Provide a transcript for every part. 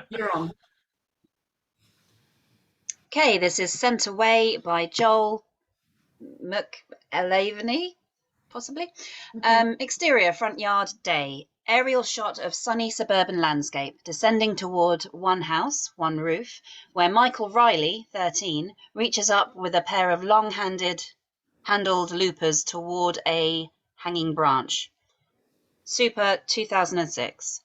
You're on. Okay, this is sent away by Joel McElvaney, possibly. Exterior, front yard, day. Aerial shot of sunny suburban landscape, descending toward one house, one roof, where Michael Riley, 13, reaches up with a pair of long-handled loopers toward a hanging branch. Super 2006.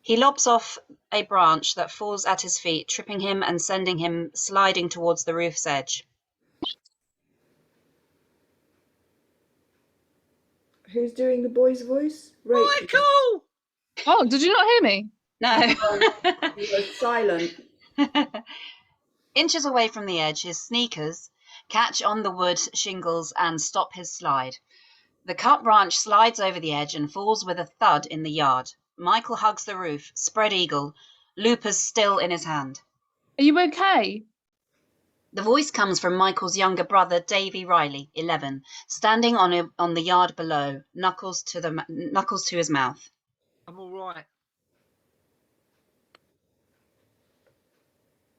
He lobs off a branch that falls at his feet, tripping him and sending him sliding towards the roof's edge. Who's doing the boy's voice? Michael! Oh, did you not hear me? No. You were silent. Inches away from the edge, his sneakers catch on the wood shingles and stop his slide. The cut branch slides over the edge and falls with a thud in the yard. Michael hugs the roof, spread eagle, loopers still in his hand. Are you okay? The voice comes from Michael's younger brother, Davy Riley, 11, standing on the yard below, knuckles to his mouth. I'm all right.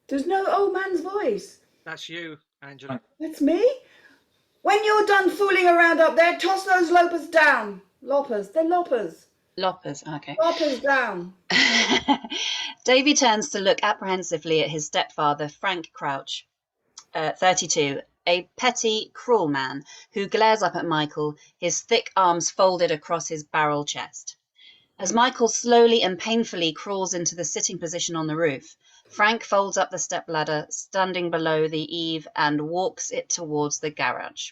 There's no old man's voice. That's you, Angela. That's me? When you're done fooling around up there, toss those lopers down. Loppers, they're loppers. Loppers, okay. Loppers down. Davy turns to look apprehensively at his stepfather, Frank Crouch, 32, a petty, cruel man who glares up at Michael, his thick arms folded across his barrel chest. As Michael slowly and painfully crawls into the sitting position on the roof, Frank folds up the stepladder, standing below the eave, and walks it towards the garage.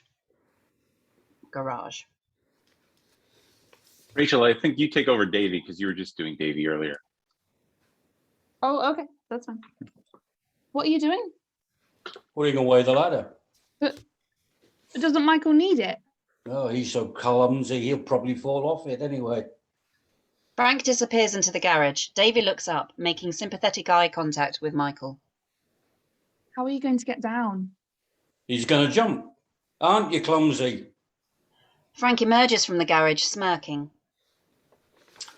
Rachel, I think you take over Davy because you were just doing Davy earlier. Oh, okay, that's fine. What are you doing? Putting away the ladder. But doesn't Michael need it? Oh, he's so clumsy, he'll probably fall off it anyway. Frank disappears into the garage. Davy looks up, making sympathetic eye contact with Michael. How are you going to get down? He's going to jump. Aren't you clumsy? Frank emerges from the garage, smirking.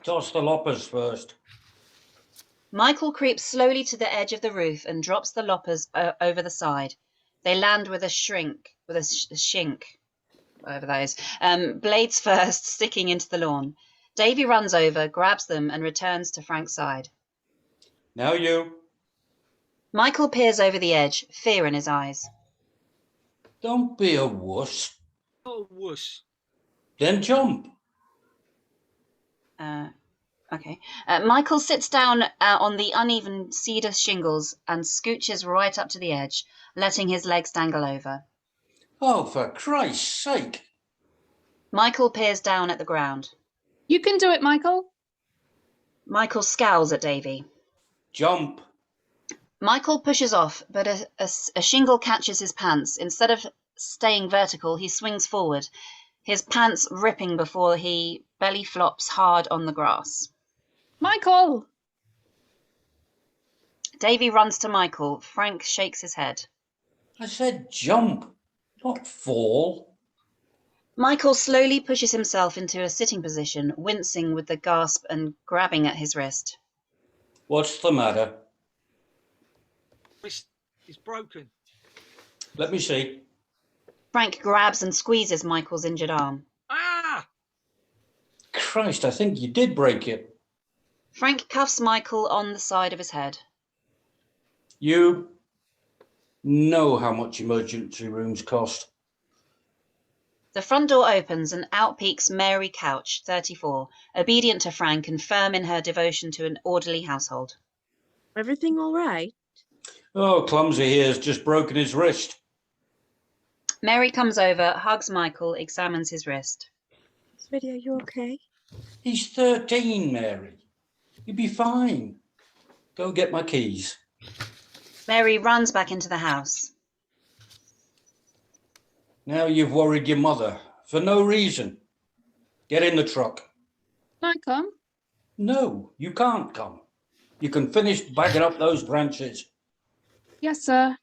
Toss the loppers first. Michael creeps slowly to the edge of the roof and drops the loppers over the side. They land with a shink, whatever that is, blades first sticking into the lawn. Davy runs over, grabs them, and returns to Frank's side. Now you. Michael peers over the edge, fear in his eyes. Don't be a wuss. Oh, wuss. Then jump. Okay. Michael sits down on the uneven cedar shingles and scooches right up to the edge, letting his legs dangle over. Oh, for Christ's sake. Michael peers down at the ground. You can do it, Michael. Michael scowls at Davy. Jump. Michael pushes off, but a shingle catches his pants. Instead of staying vertical, he swings forward, his pants ripping before he belly flops hard on the grass. Michael! Davy runs to Michael. Frank shakes his head. I said jump, not fall. Michael slowly pushes himself into a sitting position, wincing with the gasp and grabbing at his wrist. What's the matter? It's broken. Let me see. Frank grabs and squeezes Michael's injured arm. Ah! Christ, I think you did break it. Frank cuffs Michael on the side of his head. You know how much emergency rooms cost. The front door opens and out peeks Mary Couch, 34, obedient to Frank and firm in her devotion to an orderly household. Everything all right? Oh, clumsy here's just broken his wrist. Mary comes over, hugs Michael, examines his wrist. Sweetie, are you okay? He's 13, Mary. You'll be fine. Go get my keys. Mary runs back into the house. Now you've worried your mother for no reason. Get in the truck. Can I come? No, you can't come. You can finish bagging up those branches. Yes, sir.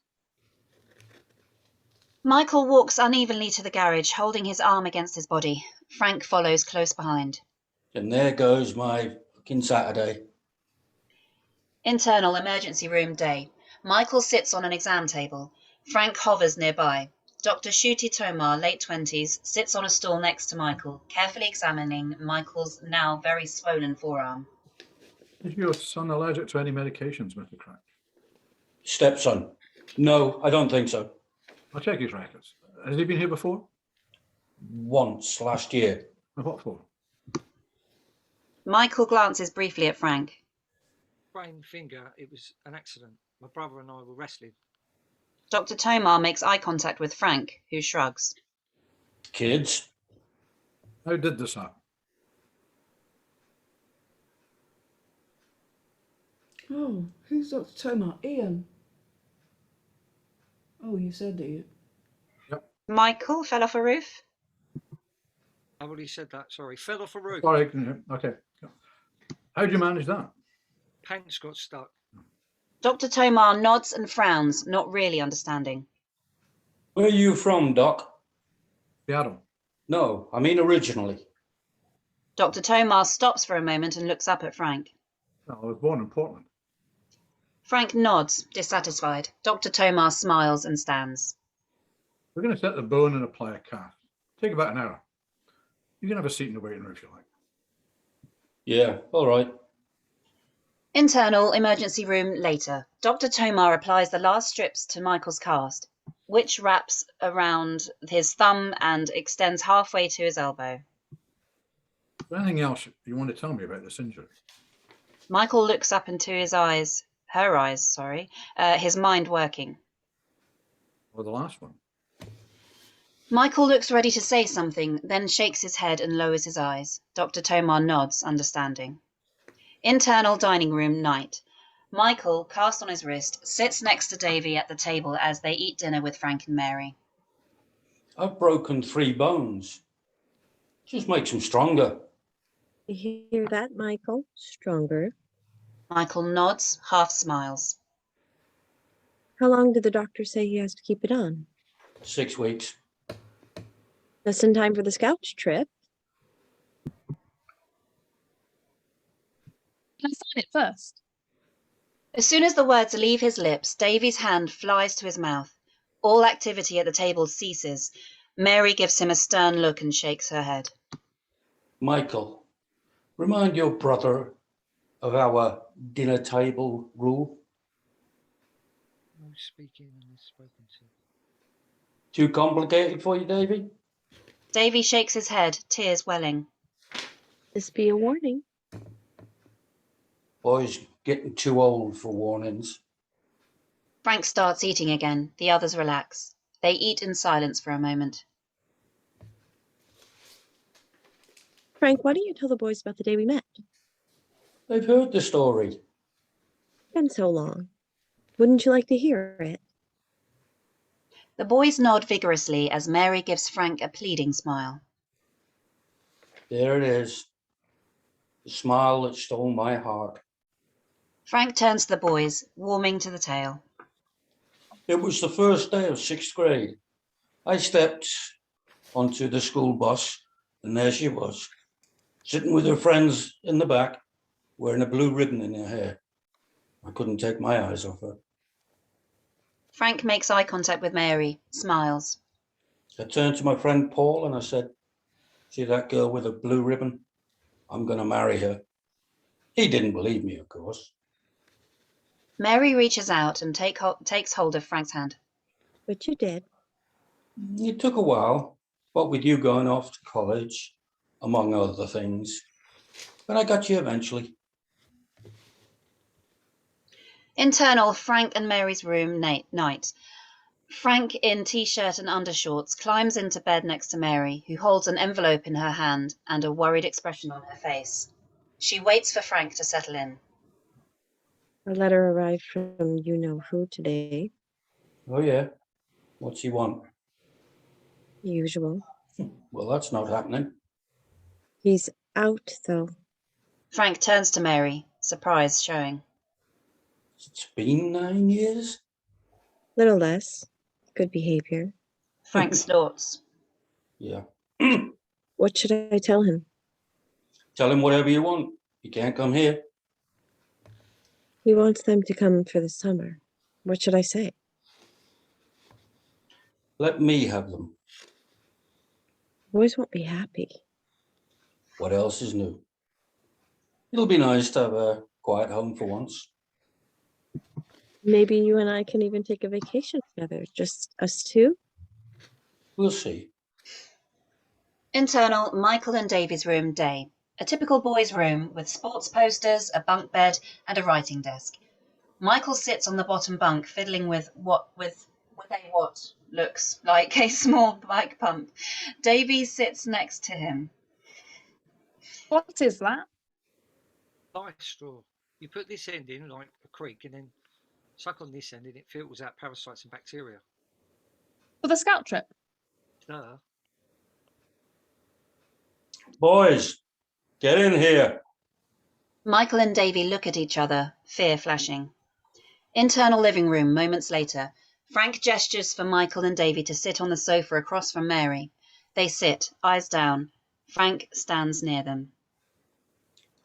Michael walks unevenly to the garage, holding his arm against his body. Frank follows close behind. And there goes my fucking Saturday. Internal emergency room day. Michael sits on an exam table. Frank hovers nearby. Dr. Shuti Tomar, late 20s, sits on a stool next to Michael, carefully examining Michael's now very swollen forearm. Is your son allergic to any medications, Mr. Crack? Stepson. No, I don't think so. I'll check his records. Has he been here before? Once last year. And what for? Michael glances briefly at Frank. Sprained finger. It was an accident. My brother and I were wrestling. Dr. Tomar makes eye contact with Frank, who shrugs. Kids. How did this happen? Oh, who's Dr. Tomar? Ian. Oh, you said that you... Michael fell off a roof? I already said that. Sorry. Fell off a roof. Sorry, okay. How did you manage that? Pants got stuck. Dr. Tomar nods and frowns, not really understanding. Where are you from, Doc? Seattle. No, I mean originally. Dr. Tomar stops for a moment and looks up at Frank. Well, I was born in Portland. Frank nods, dissatisfied. Dr. Tomar smiles and stands. We're going to set the bone and apply a cast. Take about an hour. You can have a seat in the waiting room if you like. Yeah, all right. Internal emergency room later. Dr. Tomar applies the last strips to Michael's cast, which wraps around his thumb and extends halfway to his elbow. Is there anything else you want to tell me about this injury? Michael looks up into his eyes, his mind working. Or the last one? Michael looks ready to say something, then shakes his head and lowers his eyes. Dr. Tomar nods, understanding. Internal dining room night. Michael, cast on his wrist, sits next to Davy at the table as they eat dinner with Frank and Mary. I've broken 3 bones. Just makes them stronger. You hear that, Michael? Stronger. Michael nods, half smiles. How long did the doctor say he has to keep it on? 6 weeks. Just in time for the Scouts trip. Can I sign it first? As soon as the words leave his lips, Davy's hand flies to his mouth. All activity at the table ceases. Mary gives him a stern look and shakes her head. Michael, remind your brother of our dinner table rule. No speaking unless spoken to. Too complicated for you, Davy? Davy shakes his head, tears welling. This be a warning. Boy's getting too old for warnings. Frank starts eating again. The others relax. They eat in silence for a moment. Frank, why don't you tell the boys about the day we met? They've heard the story. Been so long. Wouldn't you like to hear it? The boys nod vigorously as Mary gives Frank a pleading smile. There it is. The smile that stole my heart. Frank turns to the boys, warming to the tale. It was the first day of 6th grade. I stepped onto the school bus, and there she was, sitting with her friends in the back, wearing a blue ribbon in her hair. I couldn't take my eyes off her. Frank makes eye contact with Mary, smiles. I turned to my friend Paul and I said, "See that girl with a blue ribbon? I'm going to marry her." He didn't believe me, of course. Mary reaches out and takes hold of Frank's hand. But you did. It took a while, what with you going off to college, among other things. But I got you eventually. Internal Frank and Mary's room night. Frank, in t-shirt and undershorts, climbs into bed next to Mary, who holds an envelope in her hand and a worried expression on her face. She waits for Frank to settle in. A letter arrived from you-know-who today. Oh, yeah? What's he want? Usual. Well, that's not happening. He's out, though. Frank turns to Mary, surprise showing. It's been 9 years? Little less. Good behavior. Frank snorts. Yeah. What should I tell him? Tell him whatever you want. He can't come here. He wants them to come for the summer. What should I say? Let me have them. Boys won't be happy. What else is new? It'll be nice to have a quiet home for once. Maybe you and I can even take a vacation together, just us two. We'll see. Internal Michael and Davy's room day. A typical boy's room with sports posters, a bunk bed, and a writing desk. Michael sits on the bottom bunk, fiddling with what looks like a small bike pump. Davy sits next to him. What is that? Life straw. You put this end in like a creek and then suck on this end and it filters out parasites and bacteria. For the scout trip? Duh. Boys, get in here. Michael and Davy look at each other, fear flashing. Internal living room, moments later. Frank gestures for Michael and Davy to sit on the sofa across from Mary. They sit, eyes down. Frank stands near them.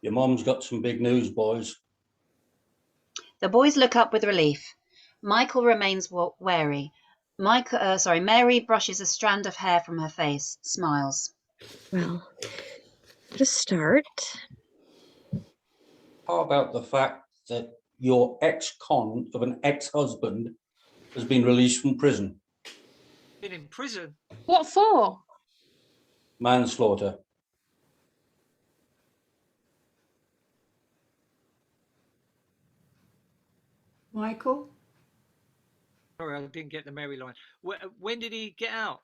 Your mom's got some big news, boys. The boys look up with relief. Michael remains wary. Mary brushes a strand of hair from her face, smiles. Well, to start, How about the fact that your ex-con of an ex-husband has been released from prison? Been in prison. What for? Manslaughter. Michael? Sorry, I didn't get the Mary line. When did he get out?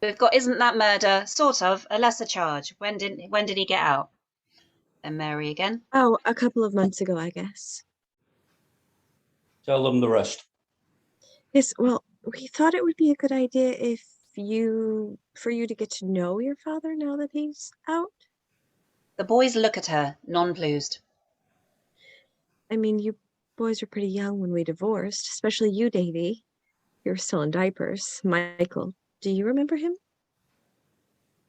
We've got isn't that murder, sort of, a lesser charge. When did he get out? Then Mary again. oh, a couple of months ago, I guess. Tell them the rest. Yes, well, we thought it would be a good idea for you to get to know your father now that he's out. The boys look at her, nonplussed. I mean, you boys were pretty young when we divorced, especially you, Davy. You were still in diapers. Michael, do you remember him?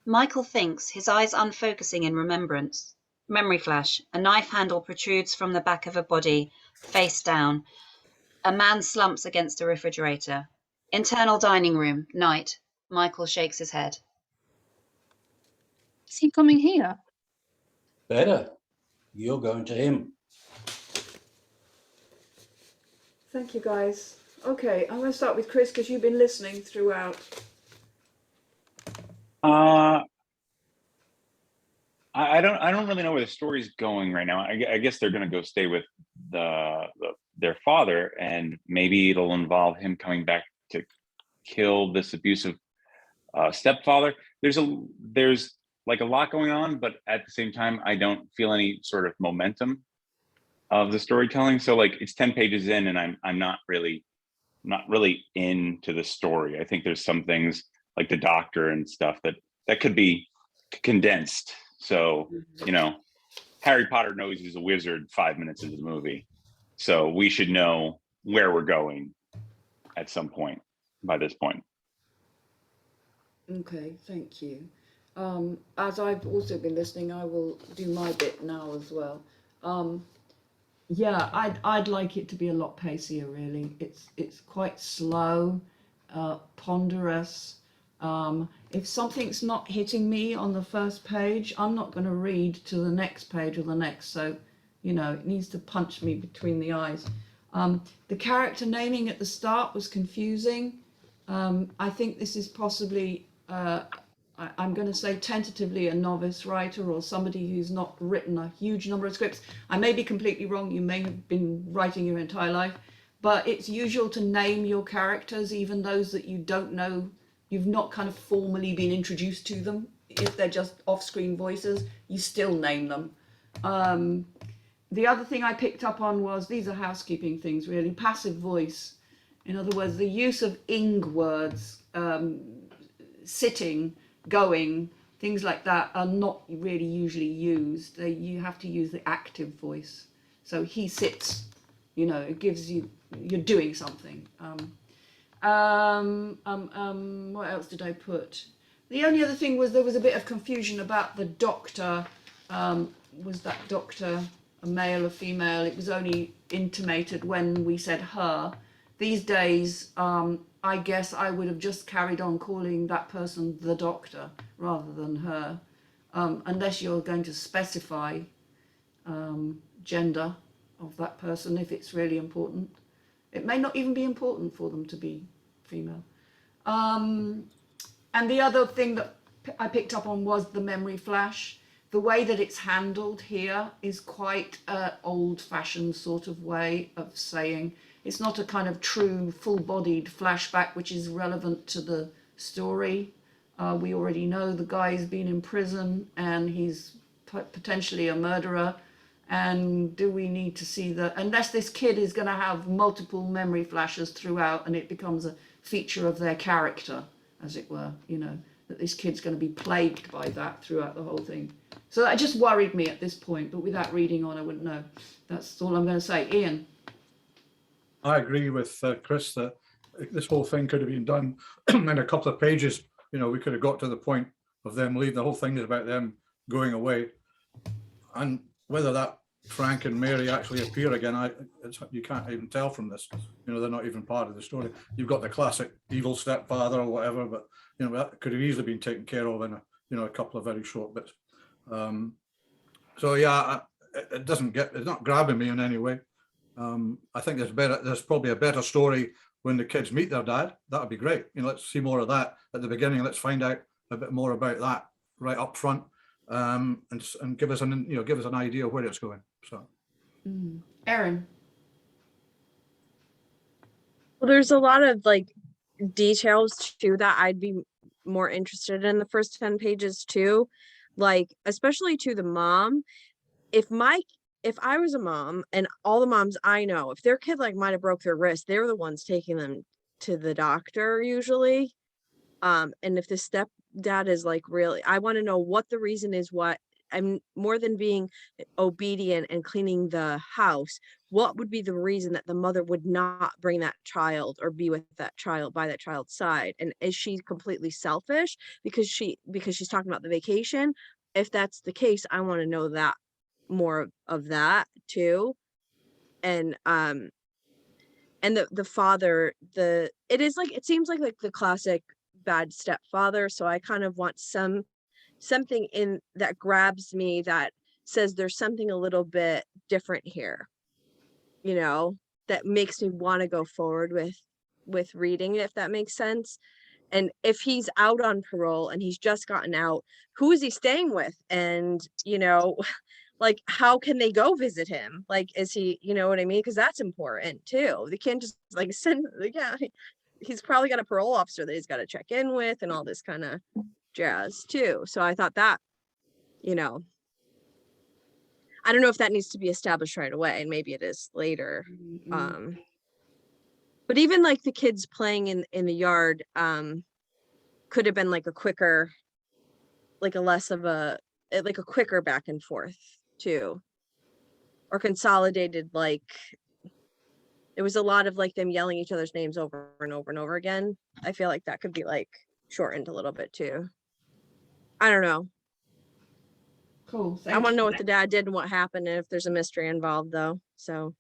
Michael thinks, his eyes unfocusing in remembrance. Memory flash. A knife handle protrudes from the back of a body, face down. A man slumps against a refrigerator. Internal dining room, night. Michael shakes his head. Is he coming here? Better. You're going to him. Thank you, guys. Okay, I'm going to start with Chris because you've been listening throughout. I don't really know where the story's going right now. I guess they're going to go stay with their father, and maybe it'll involve him coming back to kill this abusive stepfather. There's like a lot going on, but at the same time, I don't feel any sort of momentum of the storytelling. So like it's 10 pages in, and I'm not really into the story. I think there's some things like the doctor and stuff that could be condensed. So, you know, Harry Potter knows he's a wizard 5 minutes into the movie. So we should know where we're going at some point by this point. Okay, thank you. As I've also been listening, I will do my bit now as well. Yeah, I'd like it to be a lot pacier, really. It's quite slow, ponderous. If something's not hitting me on the first page, I'm not going to read to the next page or the next. So, you know, it needs to punch me between the eyes. The character naming at the start was confusing. I think this is possibly, I'm going to say tentatively a novice writer or somebody who's not written a huge number of scripts. I may be completely wrong. You may have been writing your entire life, but it's usual to name your characters, even those that you don't know. You've not kind of formally been introduced to them. If they're just off-screen voices, you still name them. The other thing I picked up on was, these are housekeeping things really, passive voice. In other words, the use of ing words, sitting, going, things like that are not really usually used. You have to use the active voice. So he sits, you know, it gives you, you're doing something. What else did I put? The only other thing was there was a bit of confusion about the doctor was that doctor a male or female? It was only intimated when we said her. These days, I guess I would have just carried on calling that person the doctor rather than her, unless you're going to specify gender of that person if it's really important. It may not even be important for them to be female. And the other thing that I picked up on was the memory flash. The way that it's handled here is quite an old-fashioned sort of way of saying. It's not a kind of true full-bodied flashback which is relevant to the story. We already know the guy's been in prison and he's potentially a murderer. And do we need to see that? Unless this kid is going to have multiple memory flashes throughout and it becomes a feature of their character, as it were, you know, that this kid's going to be plagued by that throughout the whole thing. So that just worried me at this point, but without reading on, I wouldn't know. That's all I'm going to say. Ian? I agree with Chris that this whole thing could have been done in a couple of pages. You know, we could have got to the point of them leaving. The whole thing is about them going away. And whether that Frank and Mary actually appear again, you can't even tell from this. You know, they're not even part of the story. You've got the classic evil stepfather or whatever, but, you know, that could have easily been taken care of in a couple of very short bits. So yeah, it's not grabbing me in any way. I think there's probably a better story when the kids meet their dad. That would be great. You know, let's see more of that at the beginning. Let's find out a bit more about that right up front, and give us an idea of where it's going. So, Errin? Well, there's a lot of like details too that I'd be more interested in the first 10 pages too, like especially to the mom. If I was a mom, and all the moms I know, if their kid like might have broke their wrist, they're the ones taking them to the doctor usually. And if the stepdad is like really, I want to know what the reason is. What I'm more than being obedient and cleaning the house, what would be the reason that the mother would not bring that child or be with that child by that child's side? And is she completely selfish because she's talking about the vacation? If that's the case, I want to know that more of that too. And the father, it seems like the classic bad stepfather. So I kind of want something in that grabs me that says there's something a little bit different here, you know, that makes me want to go forward with reading it, if that makes sense. And if he's out on parole and he's just gotten out, who is he staying with? And, you know, like, how can they go visit him? Like, is he, you know what I mean? Because that's important too. They can't just like send, yeah, he's probably got a parole officer that he's got to check in with and all this kind of jazz too. So I thought that, you know, I don't know if that needs to be established right away, and maybe it is later. But even like the kids playing in the yard could have been like a quicker, like a quicker back and forth too, or consolidated. Like there was a lot of like them yelling each other's names over and over and over again. I feel like that could be like shortened a little bit too. I don't know. Cool. I want to know what the dad did and what happened, and if there's a mystery involved though. So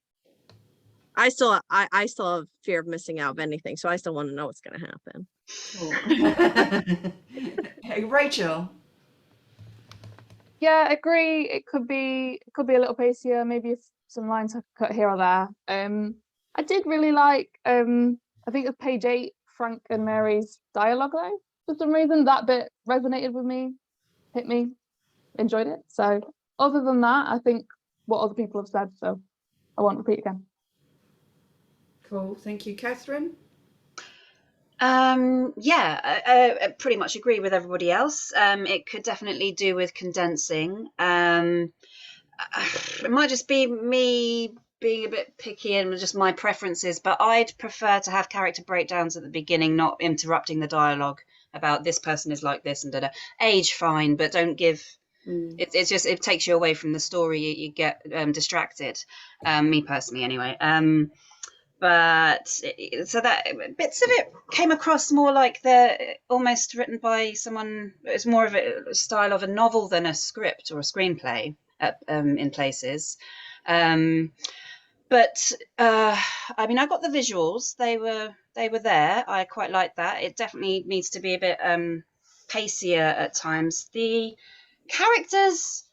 I still have fear of missing out of anything. So I still want to know what's going to happen. Cool. Hey, Rachel? Yeah, agree. It could be a little pacier, maybe if some lines have cut here or there. I did really like I think it's page 8, Frank and Mary's dialogue though. For some reason that bit resonated with me, hit me, enjoyed it. So other than that, I think what other people have said, so I won't repeat again. Cool, thank you. Catherine? I pretty much agree with everybody else. It could definitely do with condensing. It might just be me being a bit picky and just my preferences, but I'd prefer to have character breakdowns at the beginning, not interrupting the dialogue about this person is like this and da-da. Age fine, but don't give it's just, it takes you away from the story. You get distracted, me personally anyway. So that bits of it came across more like they're almost written by someone. It's more of a style of a novel than a script or a screenplay in places. I mean, I got the visuals. They were there. I quite liked that. It definitely needs to be a bit pacier at times. The characters,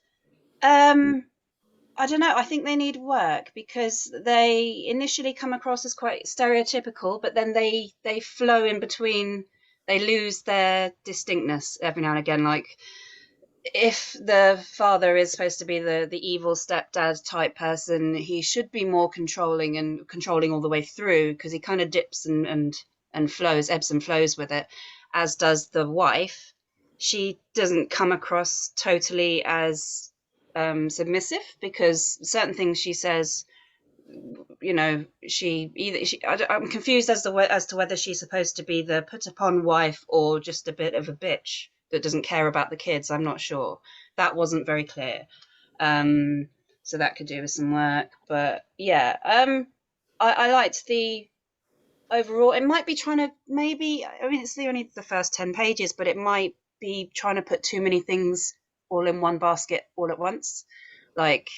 I don't know. I think they need work because they initially come across as quite stereotypical, but then they flow in between. They lose their distinctness every now and again. Like if the father is supposed to be the evil stepdad type person, he should be more controlling and controlling all the way through because he kind of dips and flows, ebbs and flows with it, as does the wife. She doesn't come across totally as submissive because certain things she says, you know, I'm confused as to whether she's supposed to be the put upon wife or just a bit of a bitch that doesn't care about the kids. I'm not sure. That wasn't very clear. So that could do with some work. But yeah, I liked the overall. It might be trying to I mean, it's only the first 10 pages, but it might be trying to put too many things all in one basket all at once. Like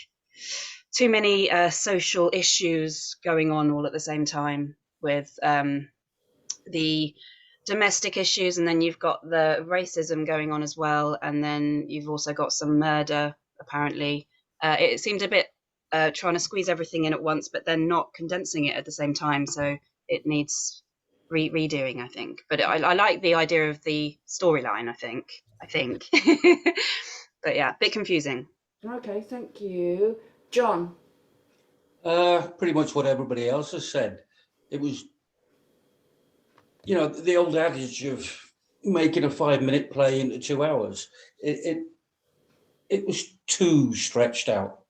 too many social issues going on all at the same time with the domestic issues, and then you've got the racism going on as well, and then you've also got some murder apparently. It seemed a bit trying to squeeze everything in at once, but then not condensing it at the same time, so it needs redoing, I think. But I like the idea of the storyline, I think. But yeah, a bit confusing. Okay, thank you. John? Pretty much what everybody else has said. It was, you know, the old adage of making a 5-minute play into 2 hours. It was too stretched out.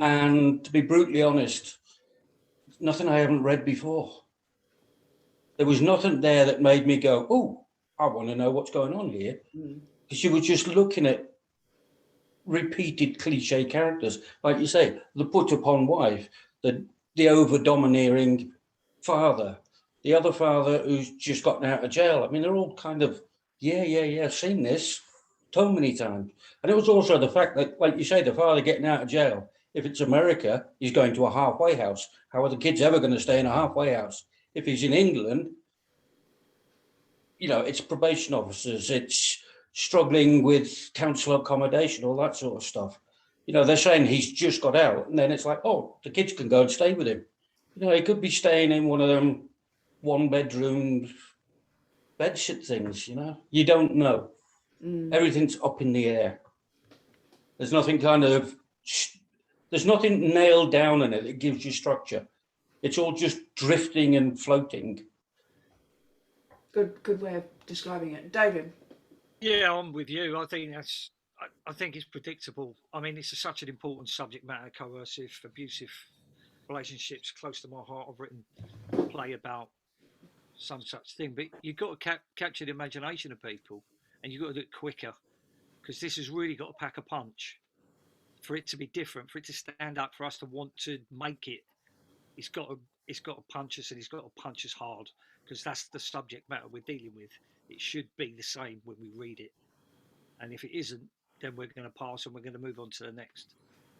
And to be brutally honest, nothing I haven't read before. There was nothing there that made me go, oh, I want to know what's going on here. Because you were just looking at repeated cliche characters. Like you say, the put upon wife, the over domineering father, the other father who's just gotten out of jail. I mean, they're all kind of, I've seen this so many times. And it was also the fact that, like you say, the father getting out of jail, if it's America, he's going to a halfway house. How are the kids ever going to stay in a halfway house? If he's in England, you know, it's probation officers, it's struggling with council accommodation, all that sort of stuff. You know, they're saying he's just got out, and then it's like, oh, the kids can go and stay with him. You know, he could be staying in one of them 1-bedroom bedsit things, you know. You don't know. Everything's up in the air. There's nothing there's nothing nailed down in it that gives you structure. It's all just drifting and floating. Good way of describing it. David? Yeah, I'm with you. I think it's predictable. I mean, it's such an important subject matter, coercive, abusive relationships, close to my heart. I've written a play about some such thing, but you've got to capture the imagination of people, and you've got to do it quicker, because this has really got to pack a punch for it to be different, for it to stand out, for us to want to make it. It's got to punch us, and it's got to punch us hard, because that's the subject matter we're dealing with. It should be the same when we read it, and if it isn't, then we're going to pass and we're going to move on to the next.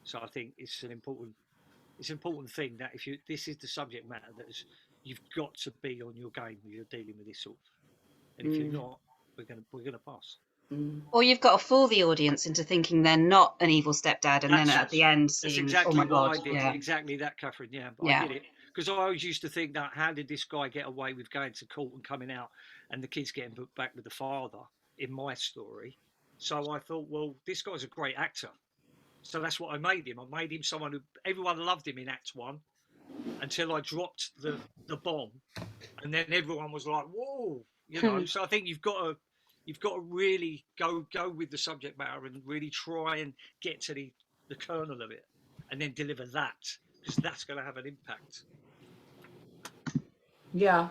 So I think it's an important thing that if this is the subject matter you've got to be on your game when you're dealing with this sort of, and if you're not, we're going to pass. Or you've got to fool the audience into thinking they're not an evil stepdad, and then at the end seeing, that's exactly oh my what God, I did. yeah. Exactly that, Catherine. Yeah, but Yeah. I did it because I always used to think that how did this guy get away with going to court and coming out, and the kids getting put back with the father in my story? So I thought, well, this guy's a great actor. So that's what I made him. I made him someone who everyone loved him in Act 1 until I dropped the bomb, and then everyone was like, "Whoa!" You know. So I think you've got to really go with the subject matter and really try and get to the kernel of it, and then deliver that, because that's going to have an impact. Yeah.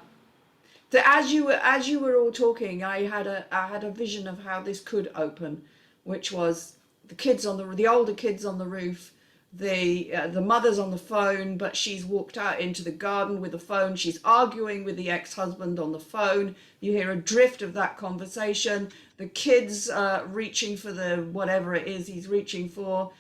So as you were all talking, I had a vision of how this could open, which was the older kids on the roof the mother's on the phone, but she's walked out into the garden with the phone. She's arguing with the ex-husband on the phone. You hear a drift of that conversation. The kid's reaching for the whatever it is he's reaching for,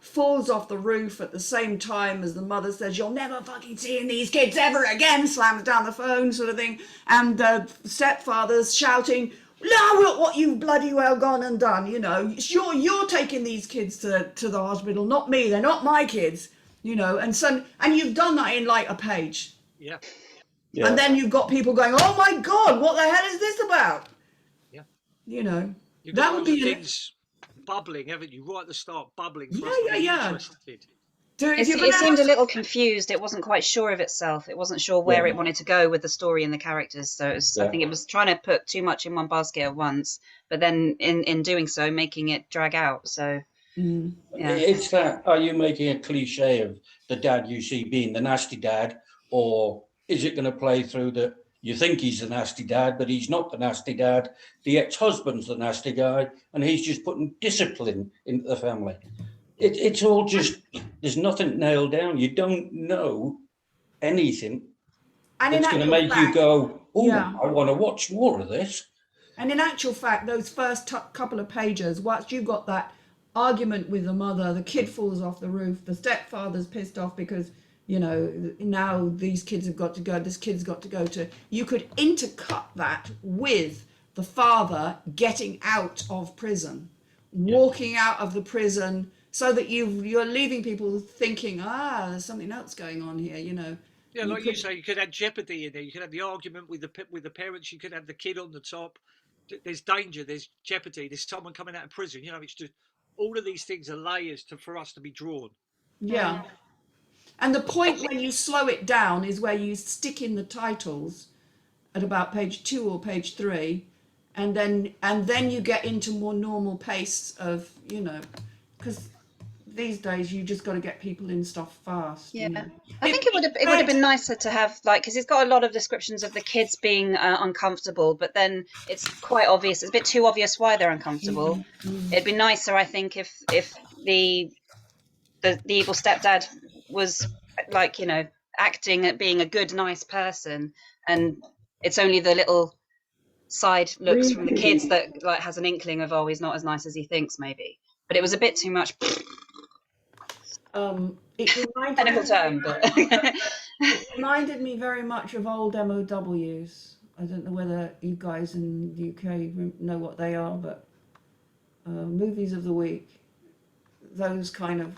falls off the roof at the same time as the mother says, "You'll never fucking see these kids ever again," slams down the phone, sort of thing. And the stepfather's shouting, "Now look what you've bloody well gone and done, you know, you're taking these kids to the hospital, not me, they're not my kids," you know, and you've done that in like a page. Yeah. Yeah. And then you've got people going, "Oh my God, what the hell is this about?" Yeah. You know, You've that got would those be things bubbling, haven't you? Right at the start, bubbling for Yeah, us to yeah, be yeah. interested. Dude, if It, you're it gonna seemed a have- little confused. It wasn't quite sure of itself. It wasn't sure where it wanted to go with the story and the characters. So it was, I Yeah. think it was trying to put too much in one basket at once, but then in doing so, making it drag out. So Mm. yeah. It's that, are you making a cliche of the dad you see being the nasty dad, or is it going to play through that you think he's the nasty dad, but he's not the nasty dad, the ex-husband's the nasty guy, and he's just putting discipline into the family? It's all just, there's nothing nailed down. You don't know anything And in that's going to actual make you fact, go, "Oh, yeah. I want to watch more of this." And in actual fact, those first couple of pages, once you've got that argument with the mother, the kid falls off the roof, the stepfather's pissed off because, you know, now these kids have got to go, this kid's got to go to, you could intercut that with the father getting out of prison, walking out of the prison, so that you're leaving people thinking, there's something else going on here, you know. Yeah, like you say, you could have jeopardy in there. You could have the argument with the parents. You could have the kid on the top. There's danger. There's jeopardy. There's someone coming out of prison. You know, it's just all of these things are layers for us to be drawn. Yeah. And the point when you slow it down is where you stick in the titles at about page 2 or page 3, and then you get into more normal pace of, you know, because these days you just got to get people in stuff fast. Yeah, you know. I think it would have been nicer to have, like, because it's got a lot of descriptions of the kids being uncomfortable, but then it's quite obvious. It's a bit too obvious why they're uncomfortable. It'd be nicer, I think, if the evil stepdad was, like, you know, acting at being a good, nice person, and it's only the little side looks from the kids that, like, has an inkling of, oh, he's not as nice as he thinks, maybe. But it was a bit too much. It reminded Technical term, but it reminded me very much of old MOWs. I don't know whether you guys in the UK know what they are, but movies of the week, those kind of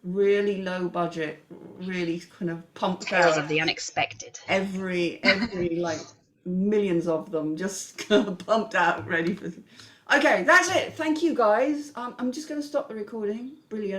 really low budget, really kind of pumped Tales out of the unexpected. every like millions of them just kind of pumped out, ready for. Okay, that's it. Thank you guys. I'm just going to stop the recording. Brilliant.